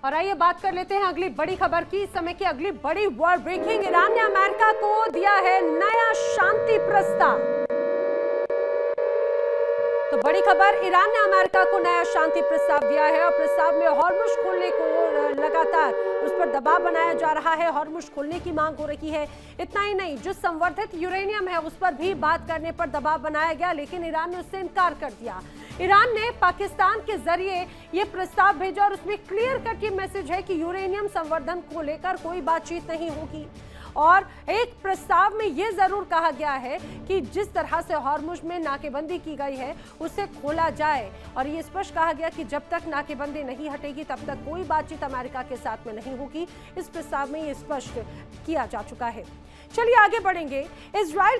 और आइए बात कर लेते हैं अगली बड़ी खबर की। इस समय की अगली बड़ी वर्ल्ड ब्रेकिंग, ईरान ने अमेरिका को दिया है नया शांति प्रस्ताव। तो बड़ी खबर, ईरान ने अमेरिका को नया शांति प्रस्ताव दिया है और प्रस्ताव में हॉर्मुज खोलने को लगातार उस पर दबाव बनाया जा रहा है। हॉर्मुज खोलने की मांग हो रही है। इतना ही नहीं, जो संवर्धित यूरेनियम है उस पर भी बात करने पर दबाव बनाया गया, लेकिन ईरान ने उससे इनकार कर दिया। ईरान ने पाकिस्तान के जरिए यह प्रस्ताव भेजा और उसमें क्लियर कट ये मैसेज है कि यूरेनियम संवर्धन को लेकर कोई बातचीत नहीं होगी। और एक प्रस्ताव में यह जरूर कहा गया है कि जिस तरह से हॉर्मुज में नाकेबंदी की गई है उसे खोला जाए, और ये स्पष्ट कहा गया कि जब तक नाकेबंदी नहीं हटेगी तब तक कोई बातचीत अमेरिका के साथ में नहीं होगी। इस प्रस्ताव में ये स्पष्ट किया जा चुका है। चलिए आगे बढ़ेंगे। इजराइल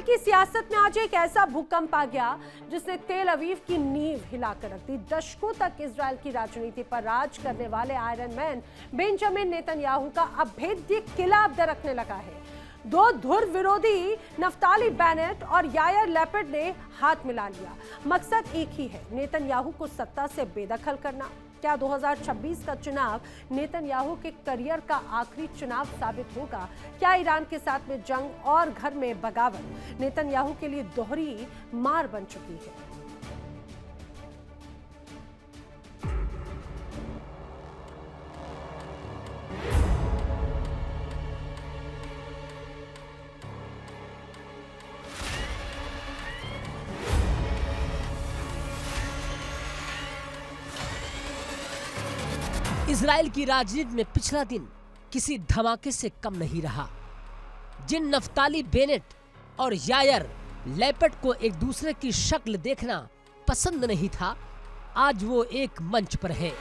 की सियासत में आज एक ऐसा भूकंप आ गया जिसने तेल अवीव की नींव हिलाकर रख दी। दशकों तक इजराइल की राजनीति पर राज करने वाले आयरन मैन बेंजामिन नेतन्याहू का अभेद्य किला अब दरकने लगा है। दो धुर विरोधी नफ्ताली बेनेट और यायर लैपिड ने हाथ मिला लिया। मकसद एक ही है, नेतन्याहू को सत्ता से बेदखल करना। क्या 2026 का चुनाव नेतन्याहू के करियर का आखिरी चुनाव साबित होगा? क्या ईरान के साथ में जंग और घर में बगावत नेतन्याहू के लिए दोहरी मार बन चुकी है? इजराइल की राजनीति में पिछला दिन किसी धमाके से कम नहीं रहा। जिन नफ्ताली बेनेट और यायर लैपिड को एक दूसरे की शक्ल देखना पसंद नहीं था, आज वो एक मंच पर है।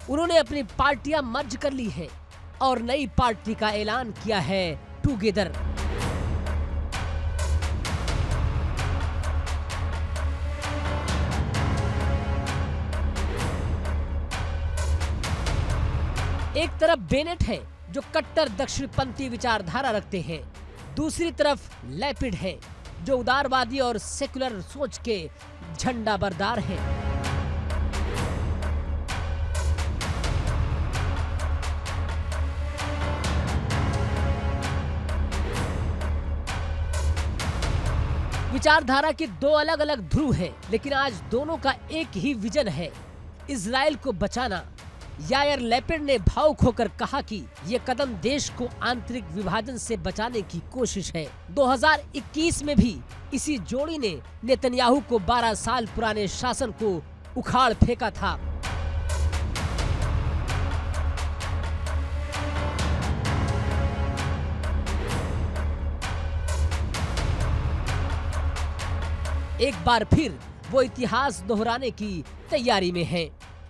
उन्होंने अपनी पार्टियां मर्ज कर ली हैं और नई पार्टी का ऐलान किया है, टुगेदर। एक तरफ बेनेट है जो कट्टर दक्षिणपंथी विचारधारा रखते हैं, दूसरी तरफ लैपिड है जो उदारवादी और सेकुलर सोच के झंडा बरदार हैं। विचारधारा के दो अलग अलग ध्रुव हैं, लेकिन आज दोनों का एक ही विजन है, इजराइल को बचाना। यायर लैपिड ने भावुक होकर कहा कि ये कदम देश को आंतरिक विभाजन से बचाने की कोशिश है। 2021 में भी इसी जोड़ी ने नेतन्याहू को 12 साल पुराने शासन को उखाड़ फेंका था। एक बार फिर वो इतिहास दोहराने की तैयारी में है।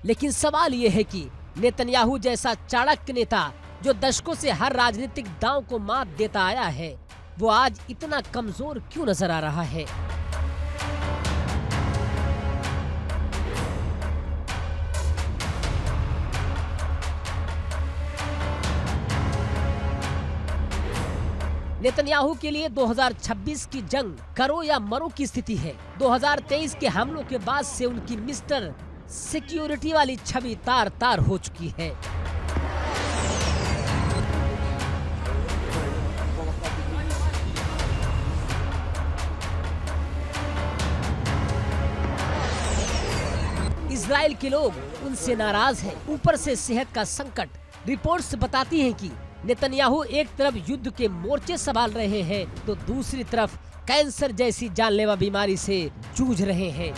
लेकिन सवाल ये है कि नेतन्याहू जैसा चाणक्य नेता जो दशकों से हर राजनीतिक दांव को मात देता आया है, वो आज इतना कमजोर क्यों नजर आ रहा है? नेतन्याहू के लिए 2026 की जंग करो या मरो की स्थिति है। 2023 के हमलों के बाद से उनकी मिस्टर सिक्योरिटी वाली छवि तार तार हो चुकी है। इजराइल के लोग उनसे नाराज हैं। ऊपर से सेहत का संकट। रिपोर्ट्स बताती हैं कि नेतन्याहू एक तरफ युद्ध के मोर्चे संभाल रहे हैं तो दूसरी तरफ कैंसर जैसी जानलेवा बीमारी से जूझ रहे हैं।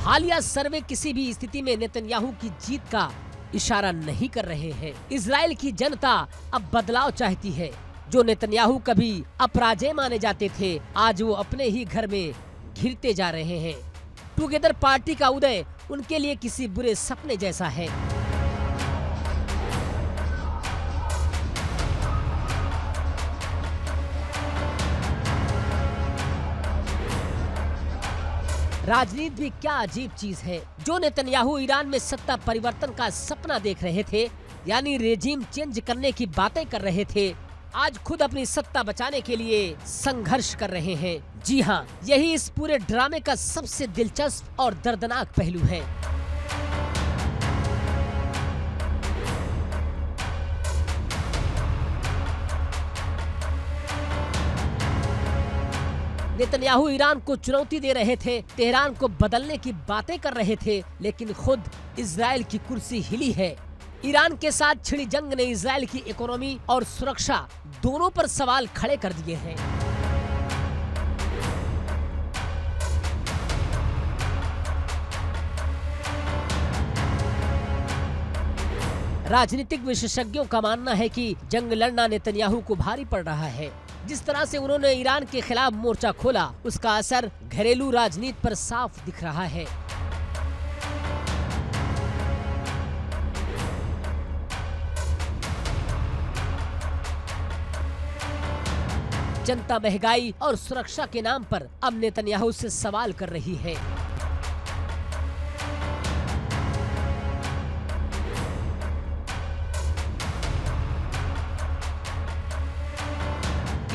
हालिया सर्वे किसी भी स्थिति में नेतन्याहू की जीत का इशारा नहीं कर रहे हैं। इजराइल की जनता अब बदलाव चाहती है। जो नेतन्याहू कभी अपराजय माने जाते थे, आज वो अपने ही घर में घिरते जा रहे हैं। टुगेदर पार्टी का उदय उनके लिए किसी बुरे सपने जैसा है। राजनीति भी क्या अजीब चीज है। जो नेतन्याहू ईरान में सत्ता परिवर्तन का सपना देख रहे थे, यानी रेजिम चेंज करने की बातें कर रहे थे, आज खुद अपनी सत्ता बचाने के लिए संघर्ष कर रहे हैं। जी हाँ, यही इस पूरे ड्रामे का सबसे दिलचस्प और दर्दनाक पहलू है। नेतन्याहू ईरान को चुनौती दे रहे थे, तेहरान को बदलने की बातें कर रहे थे, लेकिन खुद इजराइल की कुर्सी हिली है। ईरान के साथ छिड़ी जंग ने इजराइल की इकोनॉमी और सुरक्षा दोनों पर सवाल खड़े कर दिए हैं। राजनीतिक विशेषज्ञों का मानना है कि जंग लड़ना नेतन्याहू को भारी पड़ रहा है। जिस तरह से उन्होंने ईरान के खिलाफ मोर्चा खोला, उसका असर घरेलू राजनीति पर साफ दिख रहा है। जनता महंगाई और सुरक्षा के नाम पर अब नेतन्याहू से सवाल कर रही है।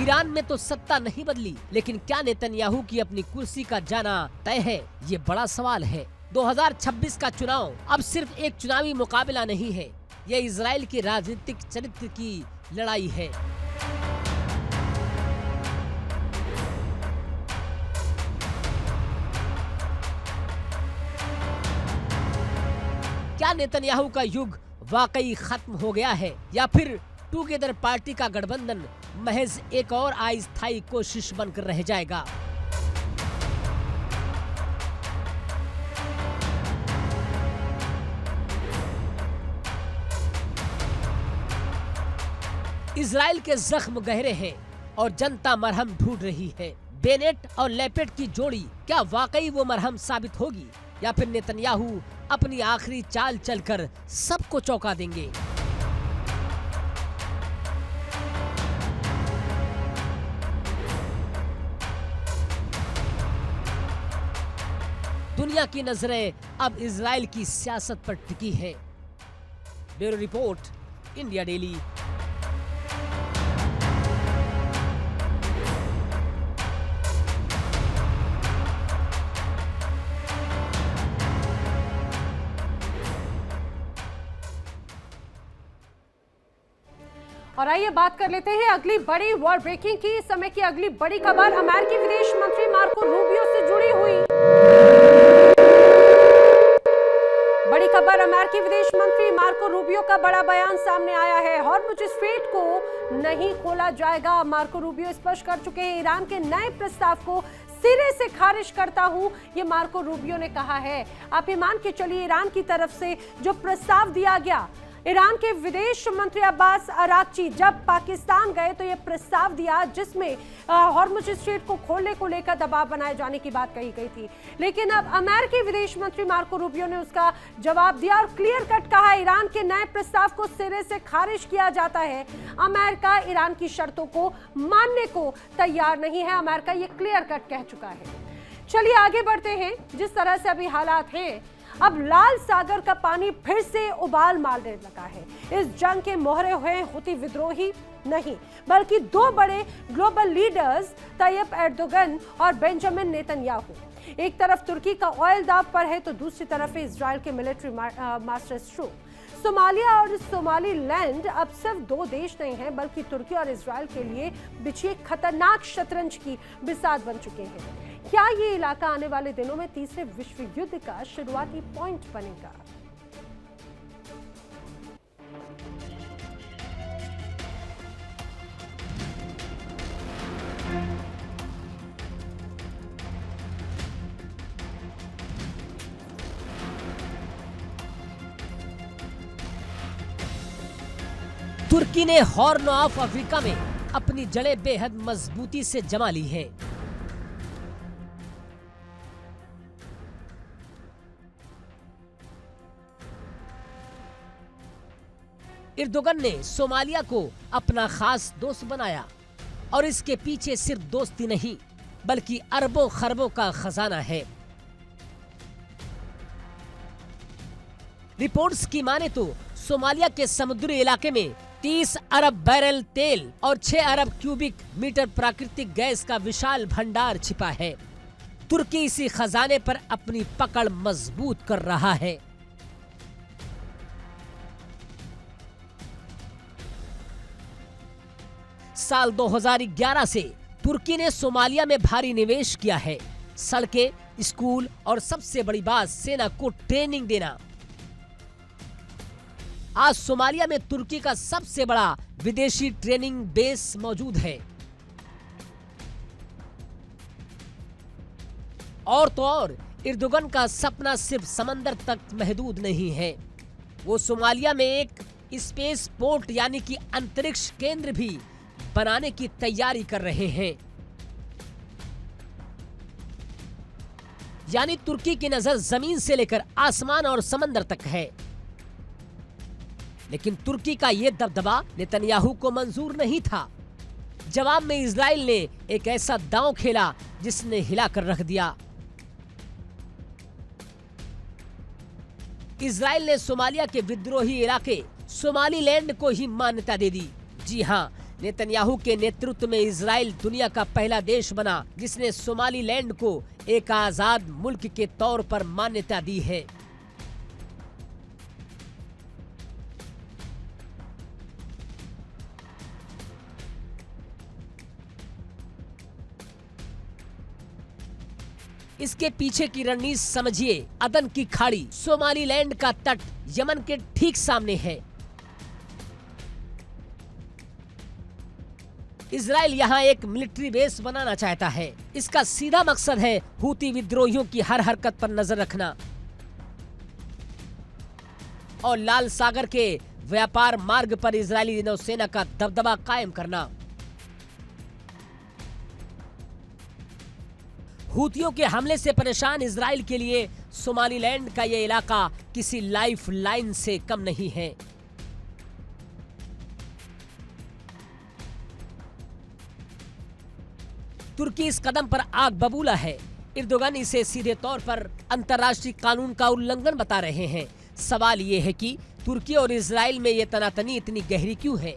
ईरान में तो सत्ता नहीं बदली, लेकिन क्या नेतन्याहू की अपनी कुर्सी का जाना तय है? ये बड़ा सवाल है। 2026 का चुनाव अब सिर्फ एक चुनावी मुकाबला नहीं है, यह इजराइल के राजनीतिक चरित्र की लड़ाई है। क्या नेतन्याहू का युग वाकई खत्म हो गया है, या फिर टुगेदर पार्टी का गठबंधन महज एक और अस्थायी कोशिश बनकर रह जाएगा? इजराइल के जख्म गहरे हैं और जनता मरहम ढूंढ रही है। बेनेट और लेपेट की जोड़ी क्या वाकई वो मरहम साबित होगी, या फिर नेतन्याहू अपनी आखिरी चाल चलकर सबको चौंका देंगे? दुनिया की नजरें अब इजराइल की सियासत पर टिकी है। Bureau report, India daily. और आइए बात कर लेते हैं अगली बड़ी वर्ल्ड ब्रेकिंग की। इस समय की अगली बड़ी खबर अमेरिकी विदेश मंत्री मार्को रूबियो से जुड़ी हुई। बड़ी खबर, अमेरिकी विदेश मंत्री मार्को रूबियो का बड़ा बयान सामने आया है। हॉर्मुज स्ट्रेट को नहीं खोला जाएगा। मार्को रूबियो स्पष्ट कर चुके हैं, ईरान के नए प्रस्ताव को सिरे से खारिज करता हूं, ये मार्को रूबियो ने कहा है। आप ये मान के चलिए, ईरान की तरफ से जो प्रस्ताव दिया गया, ईरान के विदेश मंत्री अब्बास अराक्ची जब पाकिस्तान गए तो यह प्रस्ताव दिया जिसमें हॉर्मुज स्ट्रेट को खोलने को लेकर दबाव बनाए जाने की बात कही गई थी। लेकिन अब अमेरिकी विदेश मंत्री मार्को रूबियो ने उसका जवाब दिया और क्लियर कट कहा, ईरान के नए प्रस्ताव को सिरे से खारिज किया जाता है। अमेरिका ईरान की शर्तों को मानने को तैयार नहीं है। अमेरिका ये क्लियर कट कह चुका है। चलिए आगे बढ़ते हैं। जिस तरह से अभी हालात हैं, अब लाल सागर का पानी फिर से उबाल मारने लगा है। इस जंग के मोहरे हुए हुती विद्रोही नहीं, बल्कि दो बड़े ग्लोबल लीडर्स तैयब एर्दोगन और बेंजामिन नेतन्याहू। एक तरफ तुर्की का ऑयल दाव पर है तो दूसरी तरफ इजराइल के मिलिट्री मास्टर स्ट्रोक। सोमालिया और सोमालीलैंड अब सिर्फ दो देश नहीं हैं, बल्कि तुर्की और इजराइल के लिए बिछी एक खतरनाक शतरंज की बिसात बन चुके हैं। क्या ये इलाका आने वाले दिनों में तीसरे विश्व युद्ध का शुरुआती पॉइंट बनेगा? तुर्की ने हॉर्न ऑफ अफ्रीका में अपनी जड़ें बेहद मजबूती से जमा ली हैं। एर्दोगन ने सोमालिया को अपना खास दोस्त बनाया और इसके पीछे सिर्फ दोस्ती नहीं, बल्कि अरबों खरबों का खजाना है। रिपोर्ट्स की माने तो सोमालिया के समुद्री इलाके में 30 अरब बैरल तेल और 6 अरब क्यूबिक मीटर प्राकृतिक गैस का विशाल भंडार छिपा है। तुर्की इसी खजाने पर अपनी पकड़ मजबूत कर रहा है। साल 2011 से तुर्की ने सोमालिया में भारी निवेश किया है। सड़कें, स्कूल और सबसे बड़ी बात, सेना को ट्रेनिंग देना। आज सोमालिया में तुर्की का सबसे बड़ा विदेशी ट्रेनिंग बेस मौजूद है। और तो और एर्दोगन का सपना सिर्फ समंदर तक महदूद नहीं है। वो सोमालिया में एक स्पेस पोर्ट यानी कि अंतरिक्ष केंद्र भी बनाने की तैयारी कर रहे हैं। यानी तुर्की की नजर जमीन से लेकर आसमान और समंदर तक है। लेकिन तुर्की का यह दबदबा नेतन्याहू को मंजूर नहीं था। जवाब में इजराइल ने एक ऐसा दांव खेला जिसने हिलाकर रख दिया। इजराइल ने सोमालिया के विद्रोही इलाके सोमालीलैंड को ही मान्यता दे दी। जी हां, नेतन्याहू के नेतृत्व में इजराइल दुनिया का पहला देश बना जिसने सोमालीलैंड को एक आजाद मुल्क के तौर पर मान्यता दी है। इसके पीछे की रणनीति समझिए। अदन की खाड़ी, सोमालीलैंड का तट यमन के ठीक सामने है। इजराइल यहां एक मिलिट्री बेस बनाना चाहता है। इसका सीधा मकसद है हूती विद्रोहियों की हर हरकत पर नजर रखना और लाल सागर के व्यापार मार्ग पर इजरायली नौसेना का दबदबा कायम करना। हूतियों के हमले से परेशान इजराइल के लिए सोमालीलैंड का यह इलाका किसी लाइफ लाइन से कम नहीं है। तुर्की इस कदम पर आग बबूला है। एर्दोगन इसे सीधे तौर पर अंतर्राष्ट्रीय कानून का उल्लंघन बता रहे हैं। सवाल ये है कि तुर्की और इजराइल में ये तनातनी इतनी गहरी क्यों है?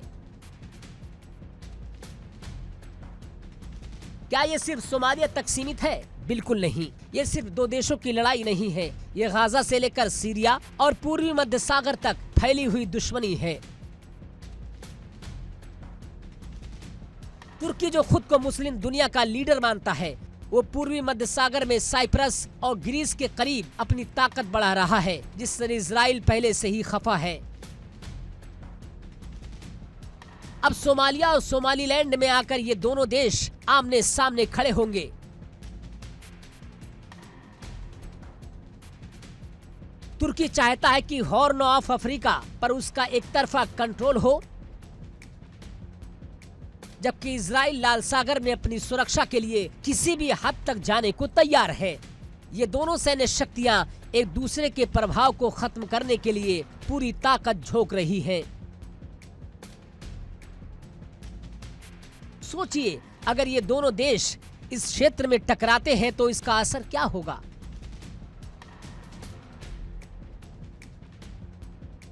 क्या ये सिर्फ सोमालिया तक सीमित है? बिल्कुल नहीं। ये सिर्फ दो देशों की लड़ाई नहीं है। ये गाजा से लेकर सीरिया और पूर्वी मध्य सागर तक फैली हुई दुश्मनी है। तुर्की जो खुद को मुस्लिम दुनिया का लीडर मानता है, वो पूर्वी मध्य सागर में साइप्रस और ग्रीस के करीब अपनी ताकत बढ़ा रहा है, जिससे इजराइल पहले से ही खफा है। अब सोमालिया और सोमालीलैंड में आकर ये दोनों देश आमने सामने खड़े होंगे। तुर्की चाहता है कि हॉर्न ऑफ अफ्रीका पर उसका एक तरफा कंट्रोल हो, जबकि इजराइल लाल सागर में अपनी सुरक्षा के लिए किसी भी हद तक जाने को तैयार है। ये दोनों सैन्य शक्तियां एक दूसरे के प्रभाव को खत्म करने के लिए पूरी ताकत झोंक रही हैं। सोचिए, अगर ये दोनों देश इस क्षेत्र में टकराते हैं तो इसका असर क्या होगा?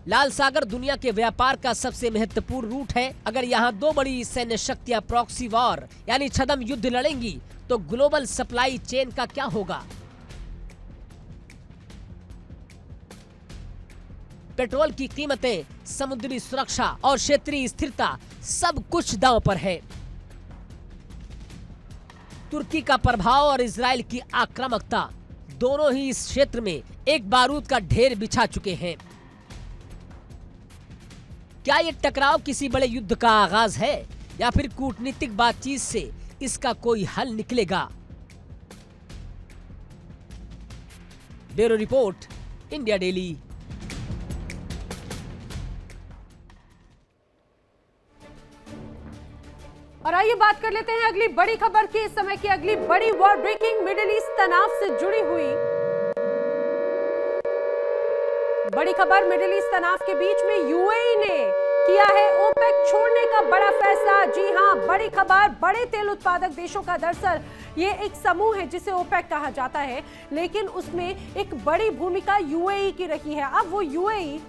लाल सागर दुनिया के व्यापार का सबसे महत्वपूर्ण रूट है। अगर यहाँ दो बड़ी सैन्य शक्तियां प्रॉक्सी वॉर यानी छद्म युद्ध लड़ेंगी तो ग्लोबल सप्लाई चेन का क्या होगा? पेट्रोल की कीमतें, समुद्री सुरक्षा और क्षेत्रीय स्थिरता, सब कुछ दांव पर है। तुर्की का प्रभाव और इजराइल की आक्रामकता दोनों ही इस क्षेत्र में एक बारूद का ढेर बिछा चुके हैं। क्या ये टकराव किसी बड़े युद्ध का आगाज है या फिर कूटनीतिक बातचीत से इसका कोई हल निकलेगा? Bureau report, India daily. और आइए बात कर लेते हैं अगली बड़ी खबर की। इस समय की अगली बड़ी वॉर ब्रेकिंग मिडिल ईस्ट तनाव से जुड़ी हुई बड़ी खबर। मिडिल ईस्ट तनाव के बीच में यूएई ने किया है ओपेक छोड़ने का बड़ा फैसला। जी हां, बड़ी खबर। बड़े तेल उत्पादक देशों का दरअसल ये एक समूह है जिसे ओपेक कहा जाता है, लेकिन उसमें एक बड़ी भूमिका यूएई की रही है। अब वो यूएई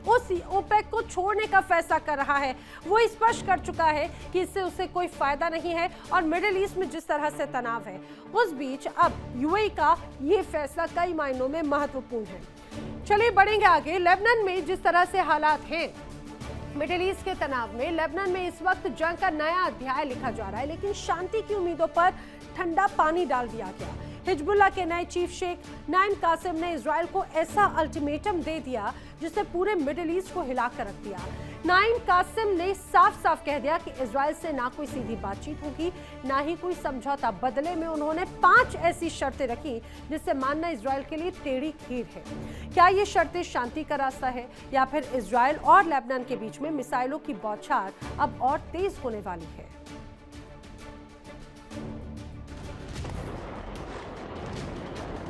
उस ओपेक को छोड़ने का फैसला कर रहा है। वो स्पष्ट कर चुका है कि इससे उसे कोई फायदा नहीं है और मिडिल ईस्ट में जिस तरह से तनाव है, उस बीच अब यूएई का ये फैसला कई मायनों में महत्वपूर्ण है। चलिए बढ़ेंगे आगे। लेबनान में जिस तरह से हालात हैं, मिडिल ईस्ट के तनाव में लेबनान में इस वक्त जंग का नया अध्याय लिखा जा रहा है, लेकिन शांति की उम्मीदों पर ठंडा पानी डाल दिया गया। हिजबुल्लाह के नए चीफ शेख नाइम कासिम ने इजराइल को ऐसा अल्टीमेटम दे दिया जिसने पूरे मिडिल ईस्ट को हिलाकर रख दिया। नाइम कासिम ने साफ साफ कह दिया कि इजराइल से ना कोई सीधी बातचीत होगी, ना ही कोई समझौता। बदले में उन्होंने 5 ऐसी शर्तें रखी जिससे मानना इजराइल के लिए टेढ़ी खीर है। क्या ये शर्तें शांति का रास्ता है या फिर इजराइल और लेबनान के बीच में मिसाइलों की बौछार अब और तेज होने वाली है?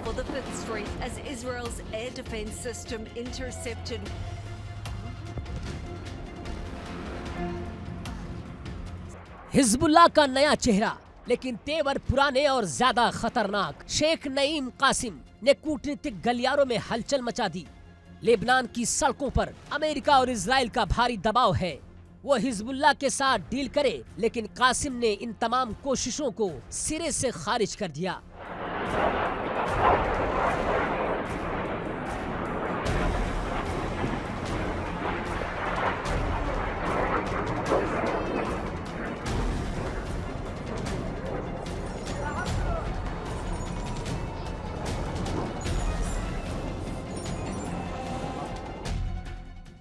For the fifth straight as Israel's air defense system intercepted Hezbollah का नया चेहरा, लेकिन तेवर पुराने और ज्यादा खतरनाक। शेख नईम कासिम ने कूटनीतिक गलियारों में हलचल मचा दी। लेबनान की सड़कों पर अमेरिका और इजराइल का भारी दबाव है। वो हिजबुल्लाह के साथ डील करे, लेकिन कासिम ने इन तमाम कोशिशों को सिरे से खारिज कर दिया।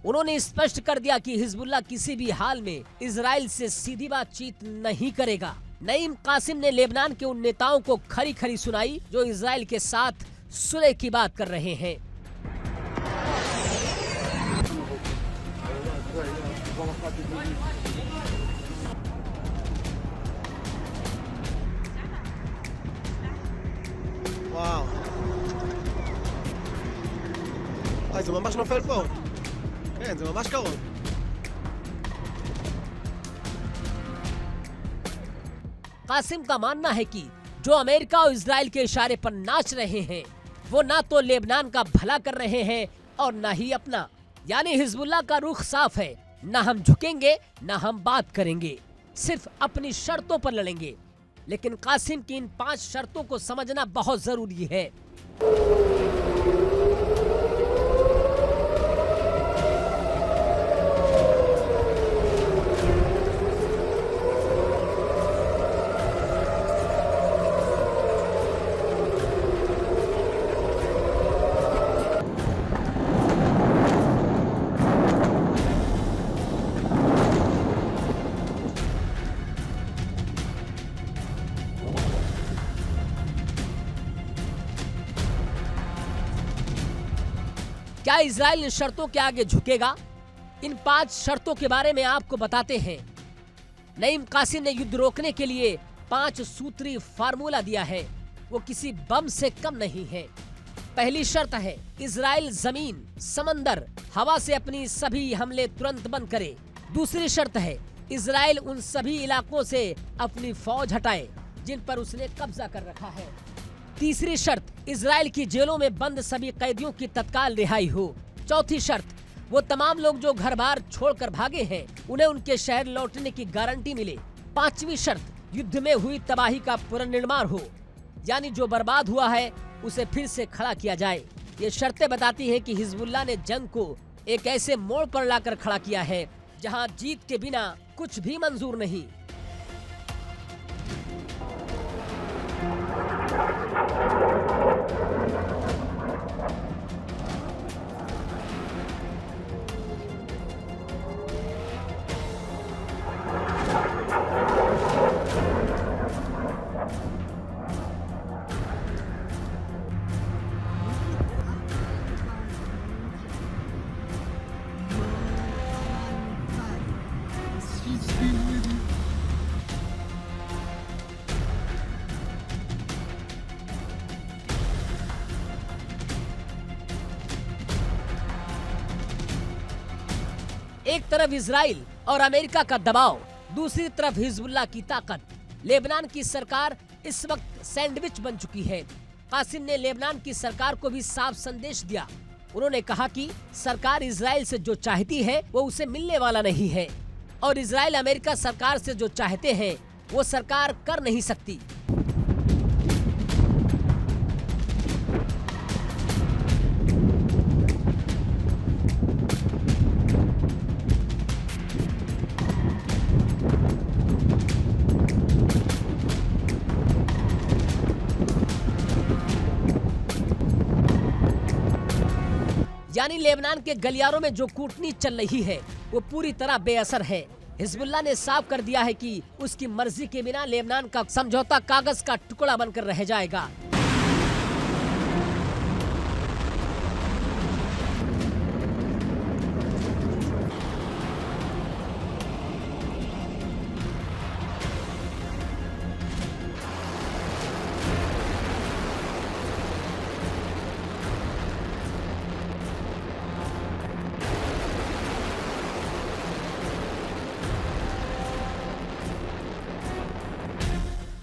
उन्होंने स्पष्ट कर दिया कि हिजबुल्लाह किसी भी हाल में इजराइल से सीधी बातचीत नहीं करेगा। नईम कासिम ने लेबनान के उन नेताओं को खरी खरी सुनाई जो इजराइल के साथ सुलह की बात कर रहे हैं। וואו. זה ממש נופל פה. כן, זה ממש קרוב. कासिम का मानना है कि जो अमेरिका और इजराइल के इशारे पर नाच रहे हैं, वो ना तो लेबनान का भला कर रहे हैं और ना ही अपना। यानी हिजबुल्लाह का रुख साफ है, ना हम झुकेंगे ना हम बात करेंगे, सिर्फ अपनी शर्तों पर लड़ेंगे। लेकिन कासिम की इन 5 शर्तों को समझना बहुत जरूरी है। क्या इजराइल इन शर्तों के आगे झुकेगा? इन 5 शर्तों के बारे में आपको बताते हैं। नईम कासिम ने युद्ध रोकने के लिए 5 सूत्री फार्मूला दिया है। वो किसी बम से कम नहीं है। पहली शर्त है, इजराइल जमीन, समंदर, हवा से अपनी सभी हमले तुरंत बंद करे। दूसरी शर्त है, इजराइल उन सभी इलाकों से अपनी फौज हटाए जिन पर उसने कब्जा कर रखा है। तीसरी शर्त, इजराइल की जेलों में बंद सभी कैदियों की तत्काल रिहाई हो। चौथी शर्त, वो तमाम लोग जो घर बार छोड़कर भागे हैं उन्हें उनके शहर लौटने की गारंटी मिले। पांचवी शर्त, युद्ध में हुई तबाही का पुनर्निर्माण हो, यानी जो बर्बाद हुआ है उसे फिर से खड़ा किया जाए। ये शर्तें बताती हैं कि हिजबुल्लाह ने जंग को एक ऐसे मोड़ पर लाकर खड़ा किया है जहां जीत के बिना कुछ भी मंजूर नहीं। एक तरफ इजराइल और अमेरिका का दबाव, दूसरी तरफ हिजबुल्लाह की ताकत। लेबनान की सरकार इस वक्त सैंडविच बन चुकी है। कासिम ने लेबनान की सरकार को भी साफ संदेश दिया। उन्होंने कहा कि सरकार इजराइल से जो चाहती है वो उसे मिलने वाला नहीं है और इजराइल अमेरिका सरकार से जो चाहते हैं वो सरकार कर नहीं सकती। यानी लेबनान के गलियारों में जो कूटनीति चल रही है वो पूरी तरह बेअसर है। हिजबुल्लाह ने साफ कर दिया है कि उसकी मर्जी के बिना लेबनान का समझौता कागज का टुकड़ा बनकर रह जाएगा।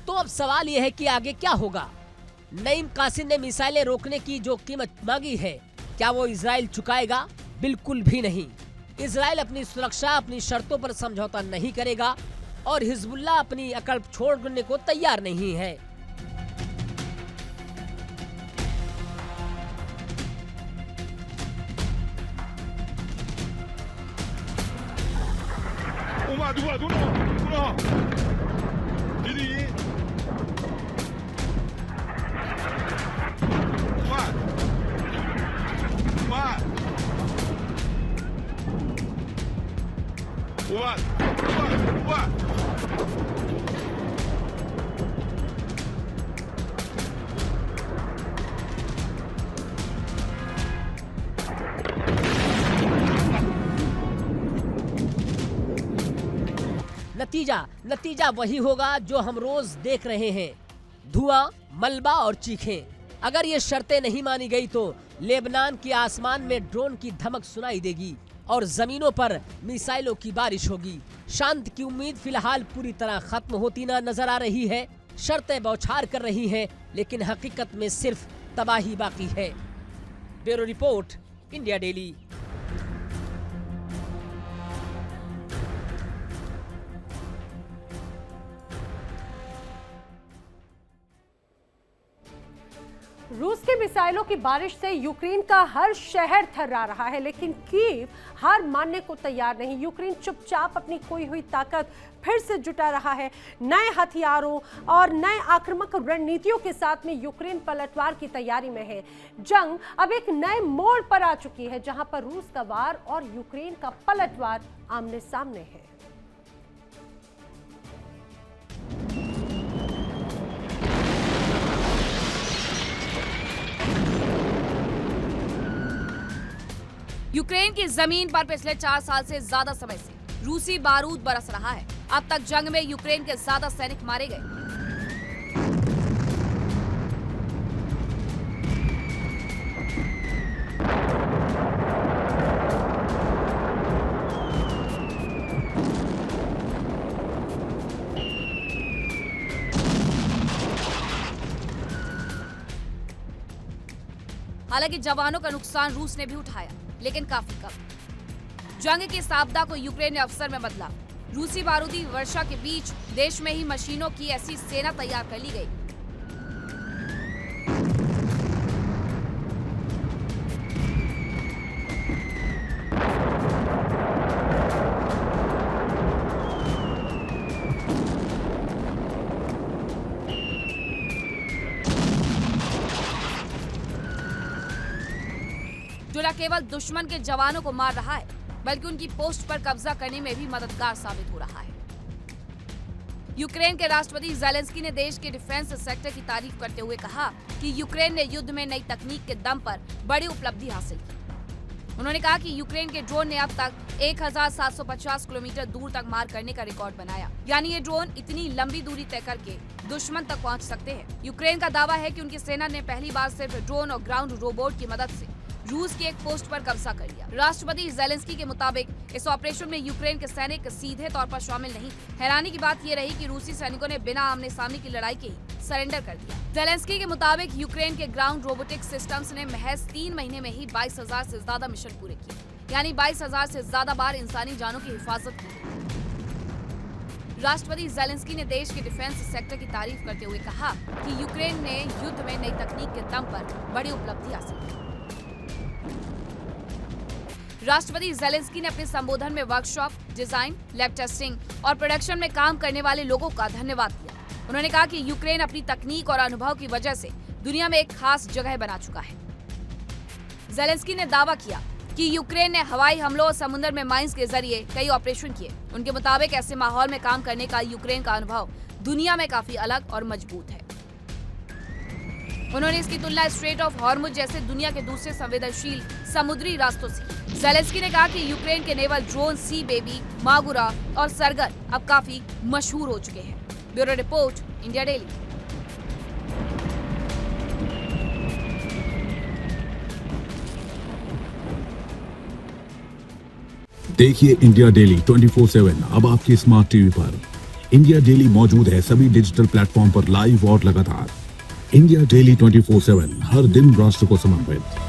तो अब सवाल यह है कि आगे क्या होगा। नईम कासिम ने मिसाइलें रोकने की जो कीमत मांगी है, क्या वो इजराइल चुकाएगा? बिल्कुल भी नहीं। इजराइल अपनी सुरक्षा, अपनी शर्तों पर समझौता नहीं करेगा और हिजबुल्लाह अपनी अकड़ छोड़ने को तैयार नहीं है। नतीजा वही होगा जो हम रोज देख रहे हैं, धुआं, मलबा और चीखें। अगर ये शर्तें नहीं मानी गई तो लेबनान के आसमान में ड्रोन की धमक सुनाई देगी और जमीनों पर मिसाइलों की बारिश होगी। शांति की उम्मीद फिलहाल पूरी तरह खत्म होती ना नजर आ रही है। शर्तें बौछार कर रही हैं, लेकिन हकीकत में सिर्फ तबाही बाकी है। Bureau report, India daily. रूस की मिसाइलों की बारिश से यूक्रेन का हर शहर थर्रा रहा है, लेकिन कीव हार मानने को तैयार नहीं। यूक्रेन चुपचाप अपनी खोई हुई ताकत फिर से जुटा रहा है। नए हथियारों और नए आक्रामक रणनीतियों के साथ में यूक्रेन पलटवार की तैयारी में है। जंग अब एक नए मोड़ पर आ चुकी है, जहां पर रूस का वार और यूक्रेन का पलटवार आमने सामने है। यूक्रेन की जमीन पर पिछले 4 साल से ज्यादा समय से रूसी बारूद बरस रहा है। अब तक जंग में यूक्रेन के ज्यादा सैनिक मारे गए। हालांकि जवानों का नुकसान रूस ने भी उठाया, लेकिन काफी कम। जंग की इस आपदा को यूक्रेन ने अवसर में बदला। रूसी बारूदी वर्षा के बीच देश में ही मशीनों की ऐसी सेना तैयार कर ली गई। जो न केवल दुश्मन के जवानों को मार रहा है, बल्कि उनकी पोस्ट पर कब्जा करने में भी मददगार साबित हो रहा है। यूक्रेन के राष्ट्रपति ज़ेलेंस्की ने देश के डिफेंस सेक्टर की तारीफ करते हुए कहा कि यूक्रेन ने युद्ध में नई तकनीक के दम पर बड़ी उपलब्धि हासिल की। उन्होंने कहा कि यूक्रेन के ड्रोन ने अब तक 1750 किलोमीटर दूर तक मार करने का रिकॉर्ड बनाया। यानी ये ड्रोन इतनी लंबी दूरी तय करके दुश्मन तक पहुंच सकते हैं। यूक्रेन का दावा है कि उनकी सेना ने पहली बार सिर्फ ड्रोन और ग्राउंड रोबोट की मदद से रूस की एक पोस्ट पर कब्जा कर लिया। राष्ट्रपति ज़ेलेंस्की के मुताबिक इस ऑपरेशन में यूक्रेन के सैनिक सीधे तौर पर शामिल नहीं थे। हैरानी की बात ये रही कि रूसी सैनिकों ने बिना आमने सामने की लड़ाई के ही सरेंडर कर दिया। ज़ेलेंस्की के मुताबिक यूक्रेन के ग्राउंड रोबोटिक सिस्टम्स ने महज 3 महीने में ही 22,000 से ज्यादा मिशन पूरे किए, यानी 22,000 से ज्यादा बार इंसानी जानों की हिफाजत की। राष्ट्रपति ज़ेलेंस्की ने देश के डिफेंस सेक्टर की तारीफ करते हुए कहा कि यूक्रेन ने युद्ध में नई तकनीक के दम पर बड़ी उपलब्धि हासिल की। राष्ट्रपति ज़ेलेंस्की ने अपने संबोधन में वर्कशॉप, डिजाइन, लैब टेस्टिंग और प्रोडक्शन में काम करने वाले लोगों का धन्यवाद दिया। उन्होंने कहा कि यूक्रेन अपनी तकनीक और अनुभव की वजह से दुनिया में एक खास जगह बना चुका है। ज़ेलेंस्की ने दावा किया कि यूक्रेन ने हवाई हमलों और समुद्र में माइंस के जरिए कई ऑपरेशन किए। उनके मुताबिक ऐसे माहौल में काम करने का यूक्रेन का अनुभव दुनिया में काफी अलग और मजबूत है। उन्होंने इसकी तुलना स्ट्रेट ऑफ हॉर्मुज जैसे दुनिया के दूसरे संवेदनशील समुद्री रास्तों से की। ज़ेलेंस्की ने कहा कि यूक्रेन के नेवल ड्रोन सी बेबी, मागुरा और सरगन अब काफी मशहूर हो चुके हैं। Bureau report, India daily. देखिए इंडिया डेली 24/7 अब आपके स्मार्ट टीवी पर। इंडिया डेली मौजूद है सभी डिजिटल प्लेटफॉर्म पर लाइव और लगातार। इंडिया डेली 24/7 हर दिन राष्ट्र को समर्पित।